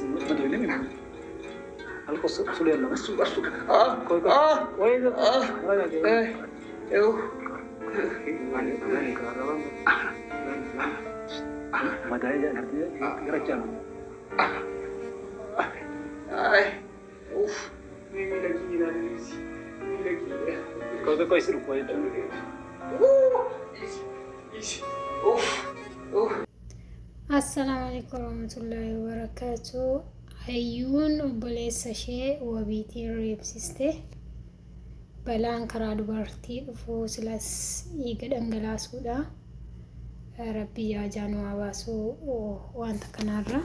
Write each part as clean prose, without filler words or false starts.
ما تقولي لي القصة سوري الله بس وين ما داعي رجال اوف مين لقي نانسي مين لقي كويس كويس السلام عليكم ورحمة الله وبركاته. hayyuun obboleessa ishee wabiitiin reebsiste balaan karaa dubartii dhufuu silas dhiiga dhangalaasuudha. Rabbii yaajaan waa baasuu wanta kanarra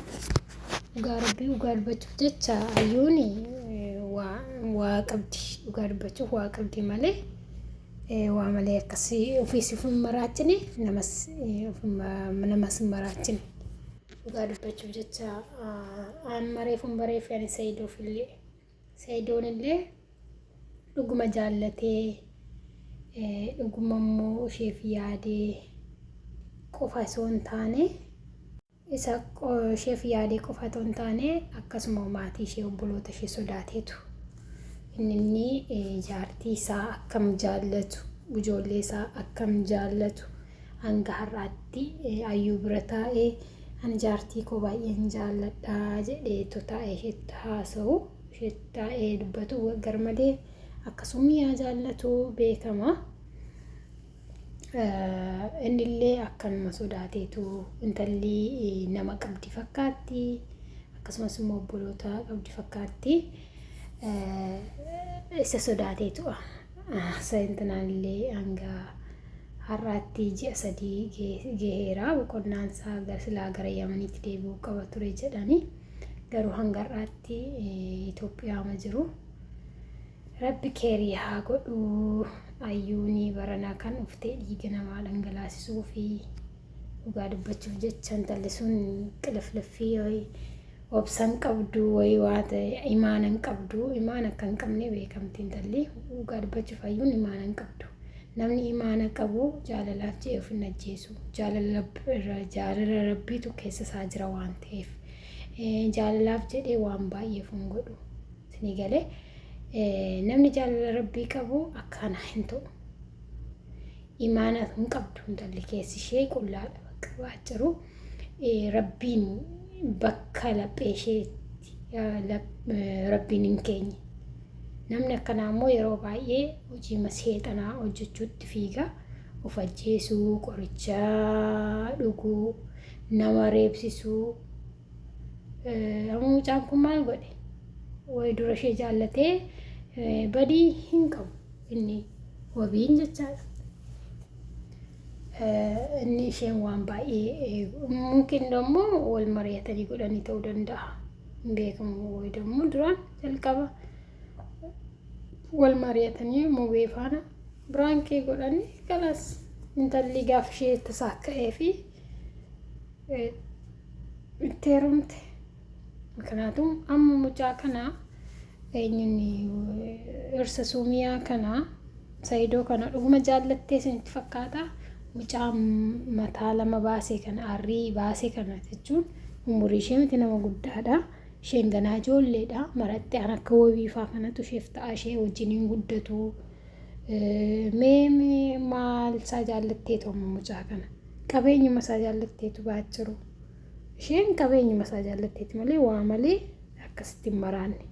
dhugaa rabbii dhugaa dubbachuuf jecha hayyuun waa qabdi, dhugaa dubbachuuf waa qabdi malee waa malee akkasii ofiis ofin maraachine namas maraachine dhugaa dubbachuuf jecha aan mareefun bareef yani Sayidoon illee dhuguma jaallatee dhuguma immoo isheef yaadee qofa osoo hin taane isa isheef yaadee qofa osoo hin taane akkasuma maatii ishee obboloota ishee sodaateetu inni jaartii isaa akkam jaallatu ijoollee isaa akkam jaallatu hanga har'aatti ayyuu bira taa'ee ani jaartii koo baay'een jaalladhaa jedhee taa'ee isheetti haasa'u isheetti taa'ee dubbatu garmalee akkasuma yaa jaallatu beekama. Innillee akkanuma sodaateetu intalli nama qabdi fakkaatti akkasumas immoo obboloota qabdi fakkaatti isa sodaateetu sayintinaallee hanga har'aatti ji'a 3 geheera boqonnaan isaa silaa gara Yamaniitti deebi'uu qaba ture jedhanii garuu hanga har'aatti Itoophiyaa ma jiru. Rabbi keerii haa godhu. Ayyuuni baranaa kan uftee dhiiga namaa dhangalaasisuu fi dhugaa dubbachuuf jecha intalli sun qilifliffii obsan qabdu wayi waa ta'e imaana hin qabdu. Imaana akka hin qabne beekamti intalli. Dhugaa dubbachuuf ayyuun imaana hin qabdu. Namni imaana qabu jaalalaaf jedhee of hin ajjeesu. Jaalala rabbiitu keessa isaa jira waan ta'eef jaalalaaf jedhee waan baay'eef hin godhu. Isinii galee namni jaalala rabbii qabu akkana hin ta'u. Imaana hin qabdu intalli keessi ishee qullaadha bakka baachiru rabbiin bakka laphee isheetti rabbiin hin keenye. Namni akkanaa immoo yeroo baay'ee hojii seexanaa hojjechuutti fiiga. Of ajjeesuu, qorichaa dhuguu, nama reebsisuu. Amma mucaan kun maal godhe? Wayi dura ishee jaallatee badii hin qabu inni wabiin jechaadha. Inni isheen waan baay'ee mungkin immoo wal mari'atanii godhanii ta'uu danda'a. Hin beekamu wayi immoo duraan jalqaba wal mari'atanii mubee faana biraankii godhanii galas intalli gaaf ishee itti saakka'ee fi itti heerumte. Kanaafuu amma mucaa kanaa eenyuun irsa suumiyaa kanaa Sayidoo kana dhuguma jaallattee isinitti fakkaata. Mucaa mataa lama baasee kana arrii baasee kana jechuun umurii ishee miti nama guddaadha. Isheen ganaa ijoolleedha. Marattee an akka wabiifaa kanatu isheef ta'a ishee wajjiniin guddatu. Mee maal isaa jaallattee ta'u mucaa kana? Qabeenyuma isaa jaallatteetu baachiru. Isheen qabeenyuma isaa jaallatteeti malee waa malee akkasitti hin maraanne.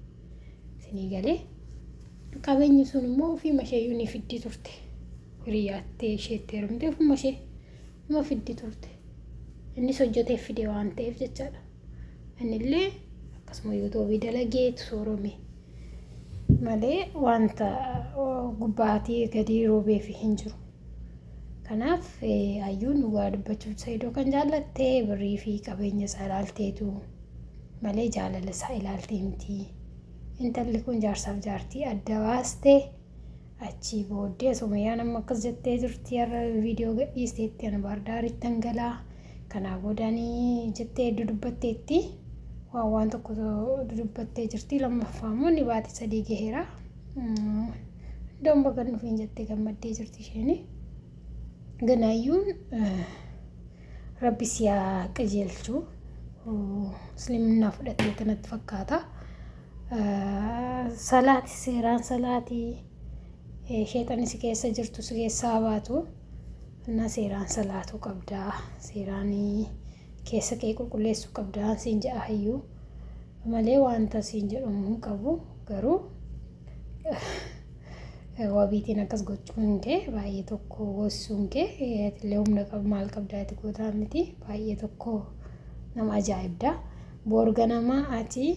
Isinii galee qabeenyi sun immoo ofiima isheeyyuu ni fiddi turte. Hiriyaattee isheetti heerumtee ofiima ishee nama fiddi turte. Innis hojjetee fide waan ta'eef jechaadha. Innillee akkasuma yuutuubii dalageetu soorome malee wanta gubbaatii gadi roobeef hin jiru. Kanaaf hayyuun dhugaa dubbachuuf Sayidoo kan jaallattee birrii fi qabeenya isaa ilaalteetu malee jaalala isaa ilaaltee miti. Intalli kun jaarsaaf jaartii adda baastee achii booddee Sumayyaan amma akkas jettee jirti. Har'a viidiyoo gadhiisteetti ana Baardaaritti hangalaa kanaa boodanii jettee dudubbatteetti waan tokko dudubbattee jirti. Lammaffaa immoo ni baatii 3 gaheera. Iddoon baga dhufiin jettee gammaddee jirti isheen. Ganaayyuun rabbi siyaa qajeelchu musliimummaa fudhatee kanatti fakkaata. Salaati seeraan salaatii sheexanni si keessa jirtu si keessaa baatu na seeraan salaatuu qabdaa seeraan keessa kee qulqulleessuu qabdaa siin jedha hayyuu malee wanta siin jedhamu hin qabu garuu wabiitiin akkas gochuun kee baay'ee tokko gosuun kee illee humna qabu maal qabdaa itti gootaa miti baay'ee tokko nama ajaa'ibda boorga namaa ati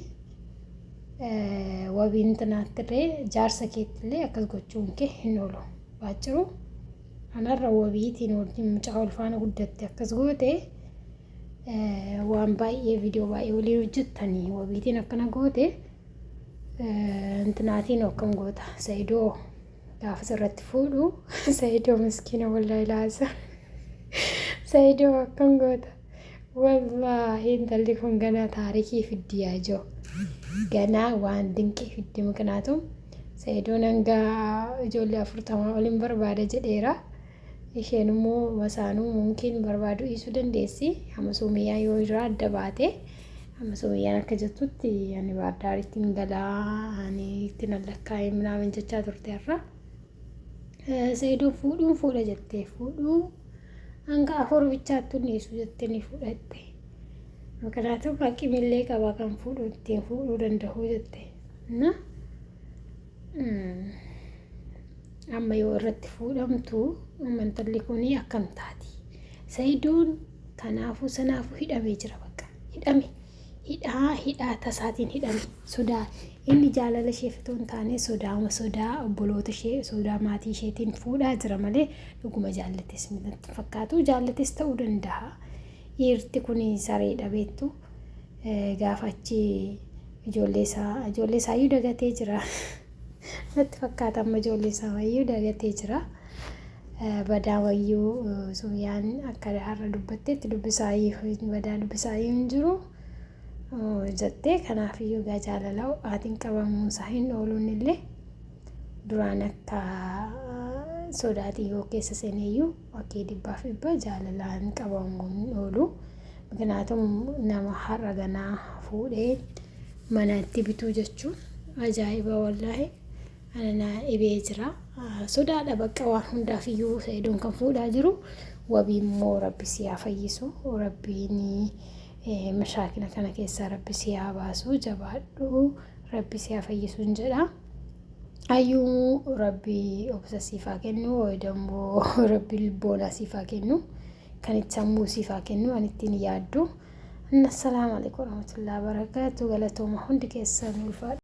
wabiin tanaattirree jaarsa keettillee akkas gochuun kee hin oolu baachiru anarra wabiitiin wajjin mucaa ulfaana guddatte akkas goote waan baay'ee viidiyoo baay'ee waliin hojjettanii wabiitiin akkana goote intinaatiin akkam goota Saidoo gaafa sirratti fuudhu Saidoo miskiina wallaahi laasa Saidoo akkam goota wallaahi intalli kun ganaa taarikii fiddiyaa jiru ganaa waan dinqii fiddi muknaatum Saidoon hanga ijoollee 40 waliin barbaada jedheera isheen immoo masaanuu mumkin barbaadu dhiisuu dandeessi amma Suumiyyaa yoo irraa adda baate amma Suumiyyaan akka jettutti ani baardaaritti galaa ani ittiin allakkaa'ee minaamin jechaa turte irra Saidoo fuudha jettee fuudhuu hanga 4 bichaattu dhiisuu jettee ni fudhatte makanaatu haqimillee qaba kan fuudhu ittiin fuudhuu danda'u jette na amma yoo irratti fuudhamtu amantalli kunii akkam taati Saidoon kanaafu sanaafu hidhamee jira bakka hidhame hidhaa tasaatiin hidhame sodaa inni jaalala isheefitoon taane sodaa obboloota ishee sodaa maatii isheetiin fuudhaa jira malee dhuguma jaallates miti fakkaatu jaallates ta'uu danda'a dhiirti kun saree dhabeettu gaafachi ijoollee isaayyuu dagatee jira natti fakkaata amma ijoollee isaayyuu dagatee jira badaa wayyuu Suumiyaan akka har'a dubbatteetti dubbisaayyuu badaa dubbisaayyuu hin jiru jettee kanaaf iyyuu gaa jaalala haatiin qabamuun isaa hin ooluun illee duraan akka sodaatii yoo keessa seeneeyyuu akkee dhibbaaf dhibba jaalalaan qabamuun oolu Muknaatum nama har'a ganaa fuudhee mana itti bituu jechuun ajaa'iba wallaahi ana dhibee jira sodaadha bakka waan hundaaf iyyuu Saidoon kan fuudhaa jiru wabii immoo rabbi si haa fayyisu rabbiin mashaakina kana keessaa rabbi si haa baasu jabaadhu rabbi si haa fayyisuun jedha ayyuu rabbi obsa siif haa kennu dammoo rabbi boonaa siif haa kennu kan itti sammuu siif haa kennu an ittiin yaaddu. Assalaamu alaykum warahmatullahi wabarakatuh galatooma hundi keessan ulfaadha.